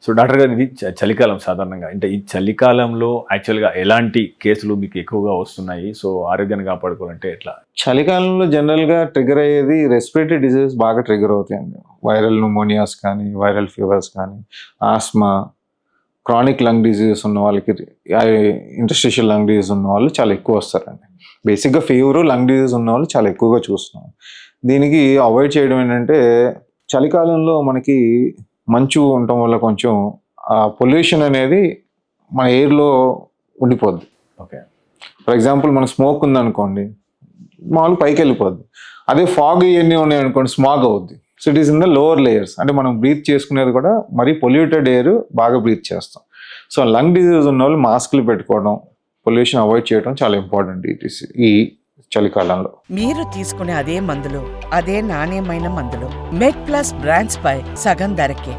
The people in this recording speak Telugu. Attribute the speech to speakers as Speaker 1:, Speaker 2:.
Speaker 1: సో డాక్టర్ గారు, ఇది చలికాలం సాధారణంగా. అంటే ఈ చలికాలంలో యాక్చువల్‌గా ఎలాంటి కేసులు మీకు ఎక్కువగా వస్తున్నాయి? సో ఆరోగ్యాన్ని కాపాడుకోవాలంటే ఎట్లా?
Speaker 2: చలికాలంలో జనరల్‌గా ట్రిగ్గర్ అయ్యేది రెస్పిరేటరీ డిసీజెస్ బాగా ట్రిగ్గర్ అవుతాయండి. వైరల్ న్యూమోనియాస్ కానీ, వైరల్ ఫీవర్స్ కానీ, ఆస్మా, క్రానిక్ లంగ్ డిసీజెస్ ఉన్న వాళ్ళకి, ఇంటర్స్టిషియల్ లంగ్ డిసీజ్ ఉన్న వాళ్ళు చాలా ఎక్కువ వస్తారండి. బేసిక్‌గా ఫీవరు, లంగ్ డిసీజ్ ఉన్న వాళ్ళు చాలా ఎక్కువగా చూస్తున్నాం. దీనికి అవాయిడ్ చేయడం ఏంటంటే, చలికాలంలో మనకి మంచు ఉండటం వల్ల కొంచెం పొల్యూషన్ అనేది మన ఎయిర్‌లో ఉండిపోద్ది.
Speaker 1: ఓకే.
Speaker 2: ఫర్ ఎగ్జాంపుల్ మనకు స్మోక్ ఉందనుకోండి, మామూలుగా పైకి వెళ్ళిపోద్ది. అదే ఫాగ్ ఇవన్నీ ఉన్నాయనుకోండి, స్మాగ్ అవుద్ది. So it is in the lower layers. అంటే మనం బ్రీత్ చేసుకునేది కూడా మరీ పొల్యూటెడ్ ఎయిర్ బాగా బ్రీత్ చేస్తాం. సో లంగ్ డిసీజ్ ఉన్న వాళ్ళు మాస్క్లు పెట్టుకోవడం, పొల్యూషన్ అవాయిడ్ చేయడం చాలా ఇంపార్టెంట్ ఈ చలికాలంలో.
Speaker 3: మీరు తీసుకునే అదే మందులు, అదే నాణ్యమైన మందులు మెడ్ ప్లస్ బ్రాండ్స్ పై సగం ధరకే.